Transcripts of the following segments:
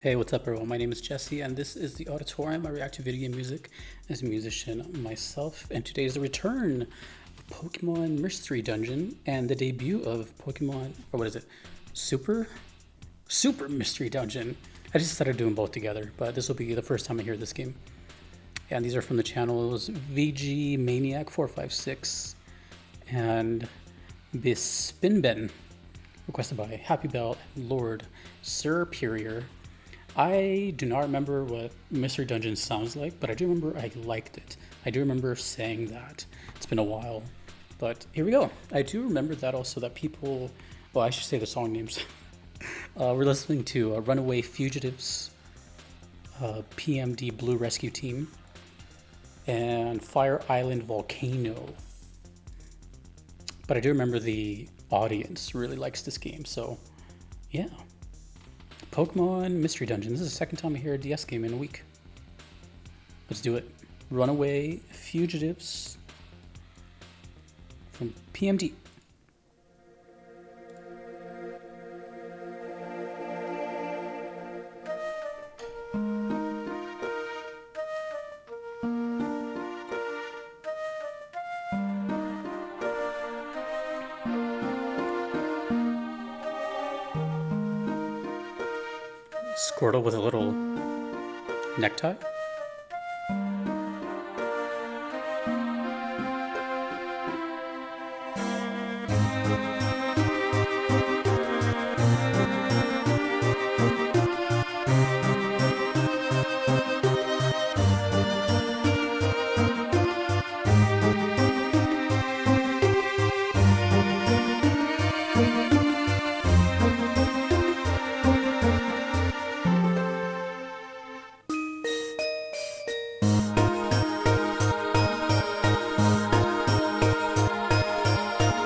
Hey, what's up, everyone? My name is Jesse, and this is the Auditorium. I react to video game music as a musician myself. And today is the return of Pokemon Mystery Dungeon and the debut of Pokemon, or what is it? Super Mystery Dungeon. I just started doing both together, but this will be the first time I hear this game. And these are from the channels VG Maniac 456 and Bispinben, requested by Happy Bell and LordSerperior. I do not remember what Mystery Dungeon sounds like, but I do remember I liked it. I do remember saying that. It's been a while, but here we go. I do remember that also, that people, well, I should say the song names. We're listening to Runaway, Fugitives, PMD Blue Rescue Team, and Fire Island Volcano. But I do remember the audience really likes this game, so yeah. Pokemon Mystery Dungeon. This is the second time I hear a DS game in a week. Let's do it. Runaway, Fugitives from PMD. Squirtle with a little necktie.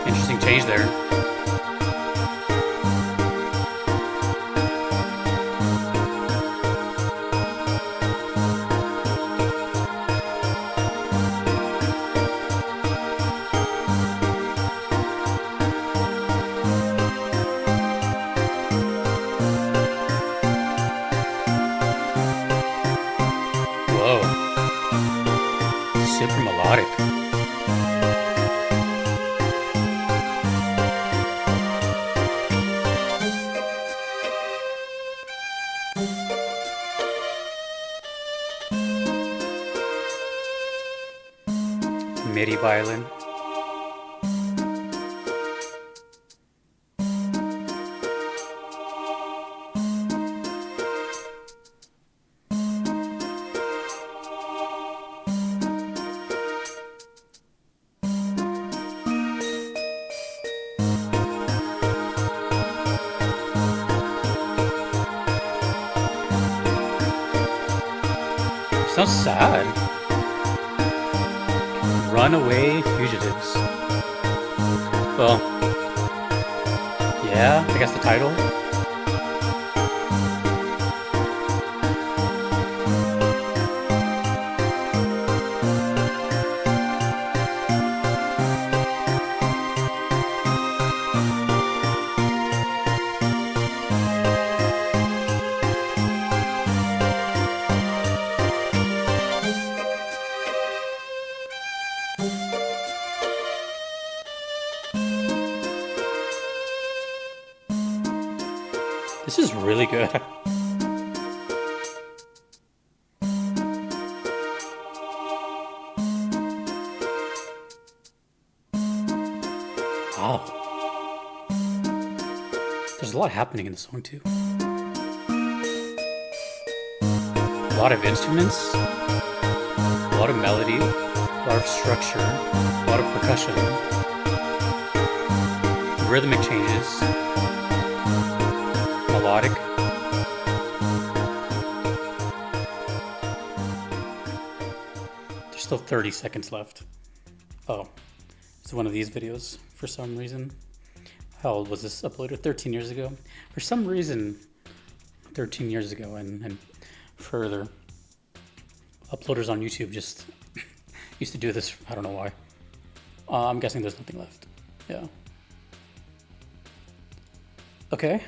Interesting change there. Whoa. Super melodic. MIDI violin. Sounds sad. Runaway Fugitives. Well, yeah, I guess the title. This is really good. Wow. There's a lot happening in the song too. A lot of instruments, a lot of melody, a lot of structure, a lot of percussion, rhythmic changes, melodic. There's still 30 seconds left. Oh, it's one of these videos for some reason. How old was this uploaded? 13 years ago? For some reason, 13 years ago and further, uploaders on YouTube just used to do this. I don't know why. I'm guessing there's nothing left. Yeah. Okay.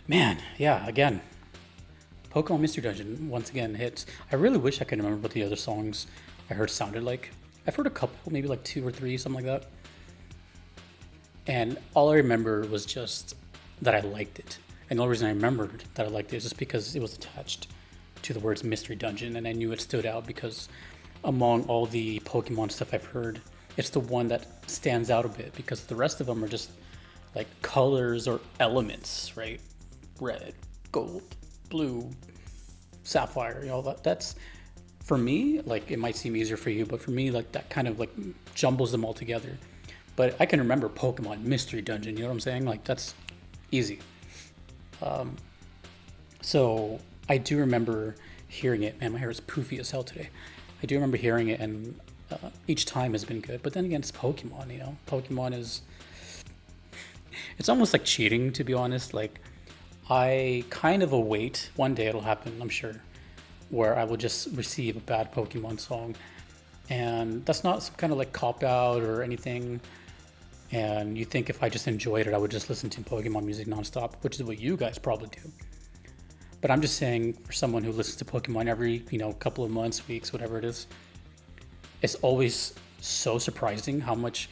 Man, yeah, again, Pokemon Mystery Dungeon once again hits. I really wish I could remember what the other songs I heard sounded like. I've heard a couple, maybe like 2 or 3, something like that. And all I remember was just that I liked it. And the only reason I remembered that I liked it is just because it was attached to the words Mystery Dungeon, and I knew it stood out because among all the Pokemon stuff I've heard, it's the one that stands out a bit because the rest of them are just like colors or elements, right? Red, gold, blue, sapphire, you know, that's for me, like it might seem easier for you, but for me, like that kind of like jumbles them all together. But I can remember Pokemon Mystery Dungeon, you know what I'm saying? Like that's easy. So I do remember hearing it. Man, my hair is poofy as hell today. I do remember hearing it, and each time has been good. But then again, it's Pokemon, you know? Pokemon is... It's almost like cheating, to be honest. Like, I kind of await, one day it'll happen, I'm sure, where I will just receive a bad Pokemon song. And that's not some kind of like cop-out or anything. And you think if I just enjoyed it, I would just listen to Pokemon music nonstop, which is what you guys probably do. But I'm just saying, for someone who listens to Pokemon every, you know, couple of months, weeks, whatever it is, it's always so surprising how much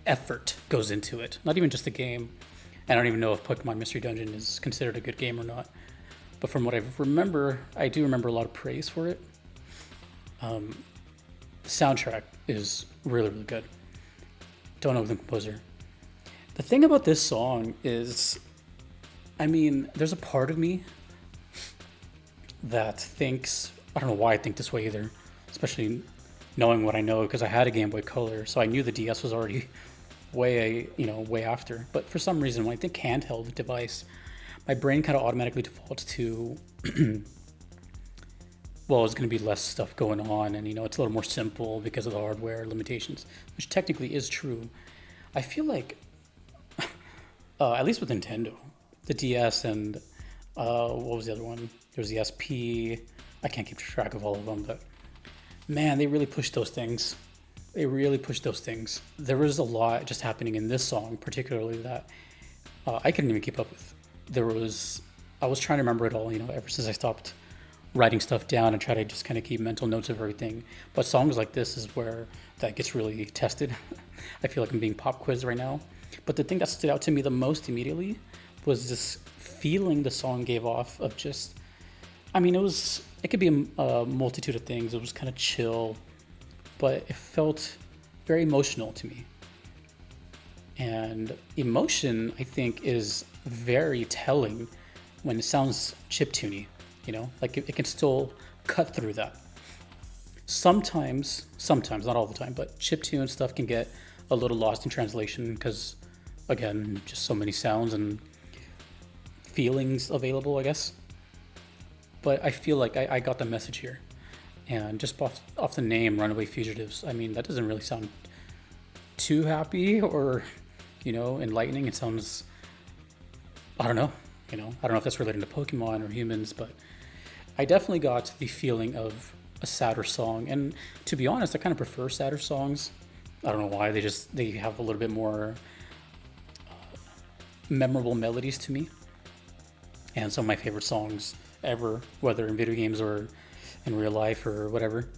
effort goes into it. Not even just the game. I don't even know if Pokemon Mystery Dungeon is considered a good game or not. But from what I remember, I do remember a lot of praise for it. The soundtrack is really, really good. Don't know the composer. The thing about this song is, I mean, there's a part of me that thinks, I don't know why I think this way either, especially knowing what I know, because I had a Game Boy Color, so I knew the DS was already way after. But for some reason, when I think handheld device, my brain kind of automatically defaults to, well, it's going to be less stuff going on, and, you know, it's a little more simple because of the hardware limitations, which technically is true. I feel like, at least with Nintendo, the DS and, what was the other one? There was the SP. I can't keep track of all of them, but man, they really pushed those things. They really pushed those things. There was a lot just happening in this song, particularly that I couldn't even keep up with. I was trying to remember it all, you know, ever since I stopped writing stuff down and try to just kind of keep mental notes of everything. But songs like this is where that gets really tested. I feel like I'm being pop quizzed right now. But the thing that stood out to me the most immediately was this feeling the song gave off of just, I mean, it could be a multitude of things. It was kind of chill, but it felt very emotional to me. And emotion, I think, is very telling when it sounds chiptune-y, you know? Like it can still cut through that. Sometimes, not all the time, but chiptune stuff can get a little lost in translation because, again, just so many sounds and feelings available, I guess. But I feel like I got the message here. And just off the name, Runaway Fugitives, I mean, that doesn't really sound too happy or, you know, enlightening. It sounds, I don't know, you know, I don't know if that's related to Pokemon or humans, but I definitely got the feeling of a sadder song. And to be honest, I kind of prefer sadder songs. I don't know why, they have a little bit more memorable melodies to me. And some of my favorite songs ever, whether in video games or in real life or whatever,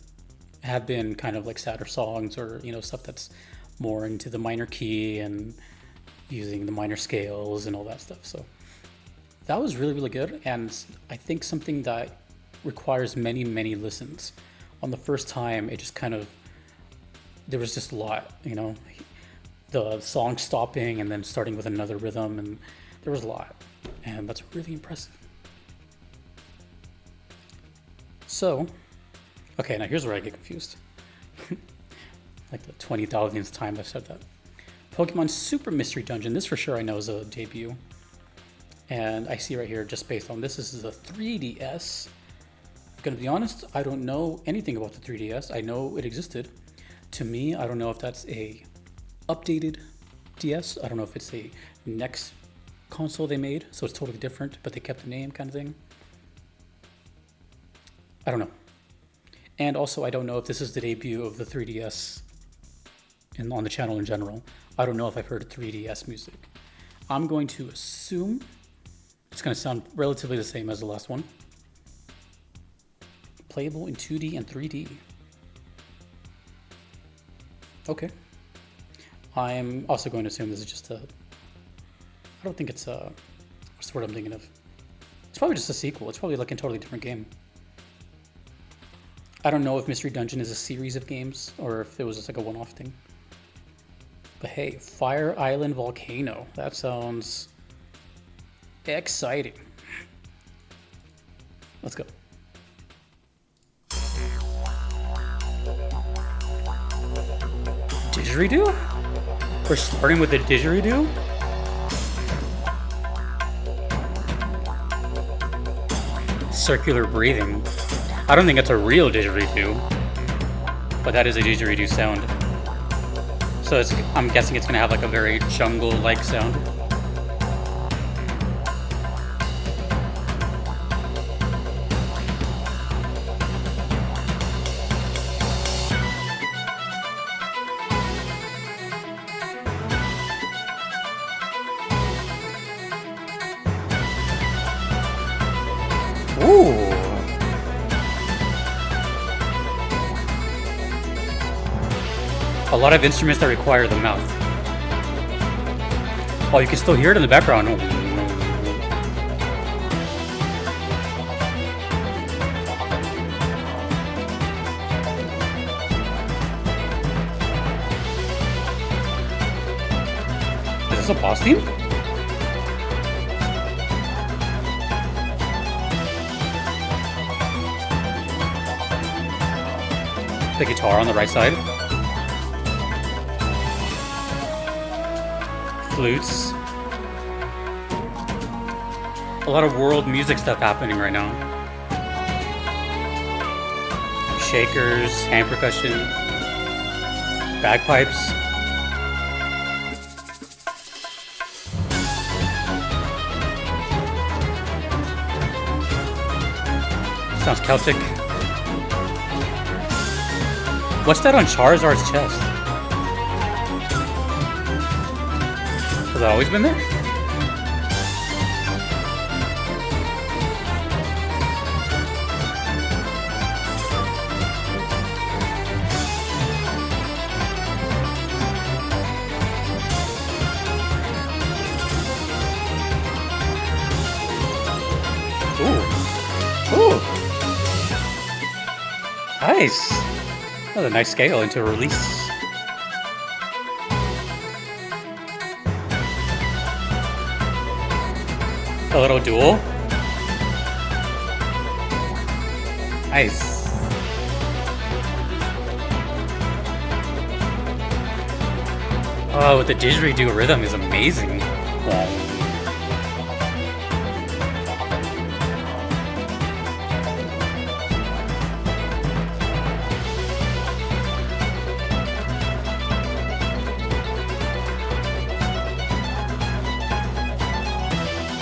have been kind of like sadder songs or, you know, stuff that's more into the minor key and using the minor scales and all that stuff. So that was really, really good. And I think something that requires many, many listens. On the first time, it just kind of, there was just a lot, you know, the song stopping and then starting with another rhythm, and there was a lot. And that's really impressive. So, okay, now here's where I get confused. Like the 20,000th time I've said that. Pokemon Super Mystery Dungeon, this for sure I know is a debut. And I see right here, just based on this is a 3DS. I'm gonna be honest, I don't know anything about the 3DS. I know it existed. To me, I don't know if that's a updated DS. I don't know if it's a next console they made, so it's totally different, but they kept the name kind of thing. I don't know. And also, I don't know if this is the debut of the 3DS on the channel in general. I don't know if I've heard 3DS music. I'm going to assume it's going to sound relatively the same as the last one. Playable in 2D and 3D. Okay. I'm also going to assume this is just a... I don't think it's a... What's the word I'm thinking of? It's probably just a sequel. It's probably like a totally different game. I don't know if Mystery Dungeon is a series of games or if it was just like a one-off thing. But hey, Fire Island Volcano. That sounds exciting. Let's go. Didgeridoo? We're starting with the didgeridoo? Circular breathing. I don't think it's a real didgeridoo, but that is a didgeridoo sound. So I'm guessing it's gonna have like a very jungle-like sound. Ooh. A lot of instruments that require the mouth. Oh, you can still hear it in the background. Is this a boss theme? The guitar on the right side. Flutes. A lot of world music stuff happening right now. Shakers, hand percussion, bagpipes. Sounds Celtic. What's that on Charizard's chest? Has that always been there? Ooh. Ooh. Nice. That's a nice scale into a release. A little duel. Nice. Oh, the didgeridoo rhythm is amazing.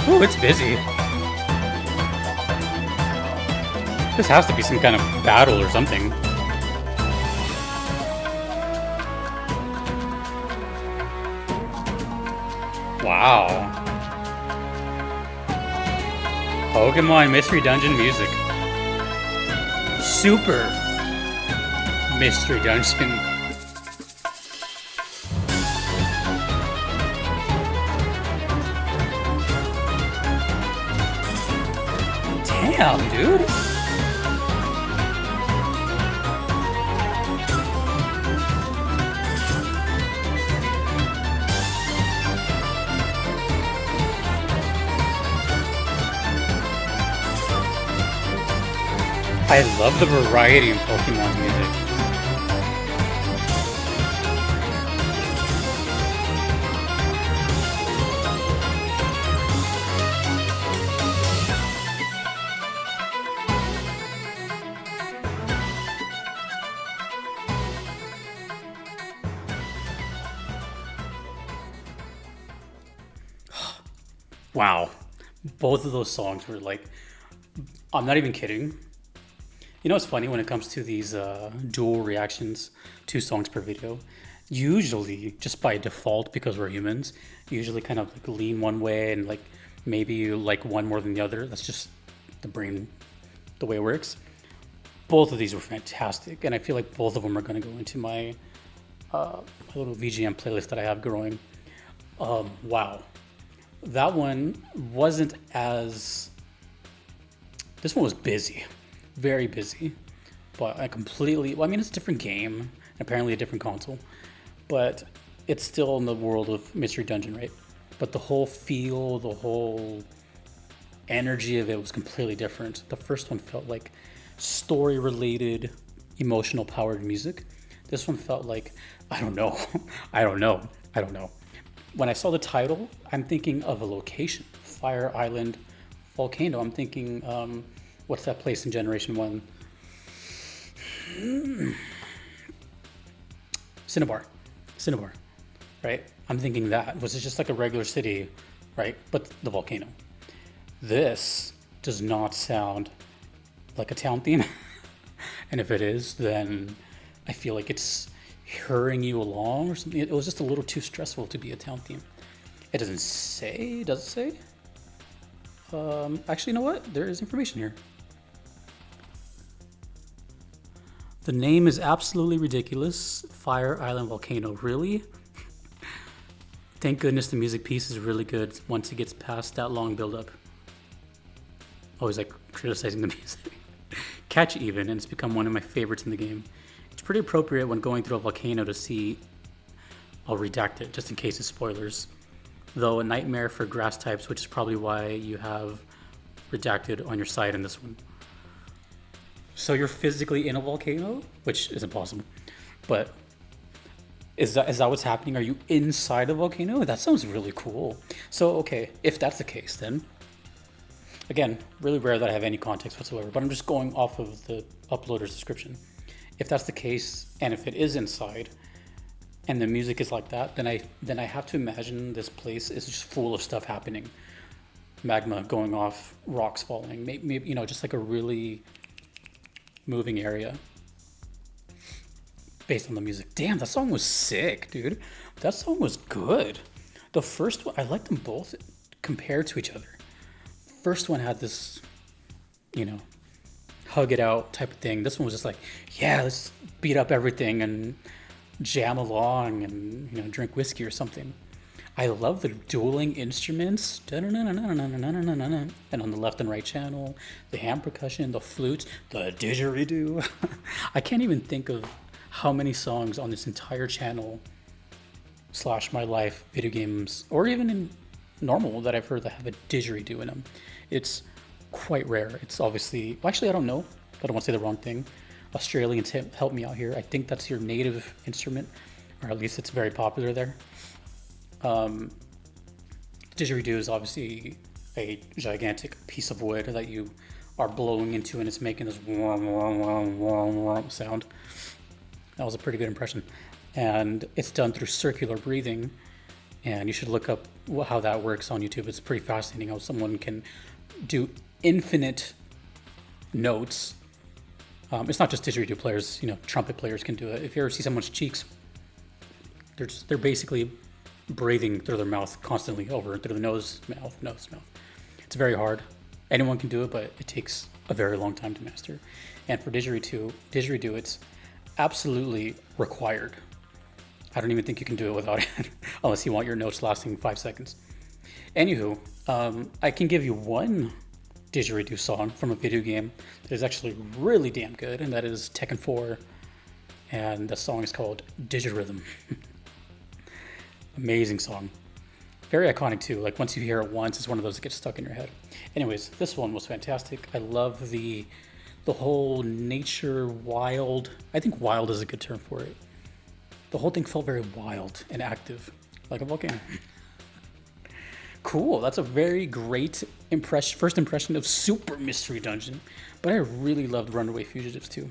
Ooh, it's busy. This has to be some kind of battle or something. Wow. Pokemon Mystery Dungeon music. Super Mystery Dungeon. Damn, dude. I love the variety in Pokemon's music. Wow. Both of those songs were like, I'm not even kidding. You know, it's funny when it comes to these dual reactions, 2 songs per video. Usually, just by default, because we're humans, usually kind of like lean one way and like maybe you like one more than the other. That's just the brain, the way it works. Both of these were fantastic, and I feel like both of them are going to go into my my little VGM playlist that I have growing. Wow, that one wasn't as. This one was busy, very busy, but I completely. Well, I mean, it's a different game, apparently a different console, but it's still in the world of Mystery Dungeon, right? But the whole feel, the whole energy of it was completely different. The first one felt like story-related, emotional powered music. This one felt like, I don't know, I don't know, I don't know. When I saw the title, I'm thinking of a location, Fire Island Volcano. I'm thinking, what's that place in Generation 1? Cinnabar, right? I'm thinking that. Was it just like a regular city, right? But the volcano. This does not sound like a town theme. And if it is, then I feel like it's hurrying you along or something. It was just a little too stressful to be a town theme. It doesn't say, does it say? Actually, you know what? There is information here. The name is absolutely ridiculous. Fire Island Volcano. Really? Thank goodness the music piece is really good once it gets past that long build-up. Always like criticizing the music. Catchy even, and it's become one of my favorites in the game. It's pretty appropriate when going through a volcano to see. I'll redact it just in case it's spoilers. Though a nightmare for grass types, which is probably why you have redacted on your side in this one. So you're physically in a volcano, which is impossible. But is that what's happening? Are you inside a volcano? That sounds really cool. So okay, if that's the case, then again, really rare that I have any context whatsoever, but I'm just going off of the uploader's description. If that's the case, and if it is inside, and the music is like that, then I have to imagine this place is just full of stuff happening. Magma going off, rocks falling, maybe just like a really moving area based on the music. Damn, that song was sick, dude. That song was good. The first one, I liked them both compared to each other. First one had this, hug it out type of thing. This one was just like, yeah, let's beat up everything and jam along and drink whiskey or something. I love the dueling instruments, and on the left and right channel, the hand percussion, the flute, the didgeridoo. I can't even think of how many songs on this entire channel / my life video games, or even in normal, that I've heard that have a didgeridoo in them. It's quite rare. It's obviously, actually I don't know. I don't want to say the wrong thing. Australians help me out here. I think that's your native instrument, or at least it's very popular there. Didgeridoo is obviously a gigantic piece of wood that you are blowing into, and it's making this sound. That was a pretty good impression. And it's done through circular breathing, and you should look up how that works on YouTube. It's pretty fascinating how someone can do infinite notes. It's not just didgeridoo players, trumpet players can do it. If you ever see someone's cheeks, they're basically breathing through their mouth constantly over through the nose, mouth. It's very hard. Anyone can do it, but it takes a very long time to master. And for didgeridoo, it's absolutely required. I don't even think you can do it without it, unless you want your notes lasting 5 seconds. Anywho, I can give you one didgeridoo song from a video game that is actually really damn good, and that is Tekken 4, and the song is called Digirhythm. Amazing song. Very iconic too. Like once you hear it once, it's one of those that gets stuck in your head. Anyways, this one was fantastic. I love the whole nature wild. I think wild is a good term for it. The whole thing felt very wild and active, like a volcano. Cool. That's a very great first impression of Super Mystery Dungeon. But I really loved Runaway Fugitives too.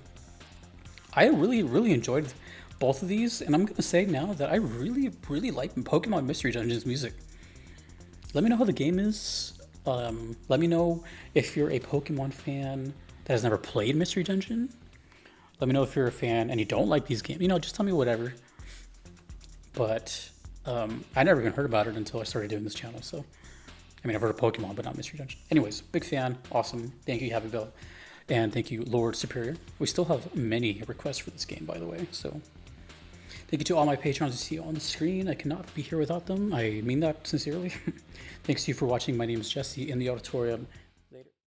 I really, really enjoyed both of these, and I'm going to say now that I really, really like Pokemon Mystery Dungeon's music. Let me know how the game is. Let me know if you're a Pokemon fan that has never played Mystery Dungeon. Let me know if you're a fan and you don't like these games. Just tell me whatever. But I never even heard about it until I started doing this channel. So, I've heard of Pokemon, but not Mystery Dungeon. Anyways, big fan. Awesome. Thank you, Happy Bill. And thank you, LordSerperior. We still have many requests for this game, by the way, so thank you to all my patrons you see on the screen. I cannot be here without them. I mean that sincerely. Thanks to you for watching. My name is Jesse in the auditorium.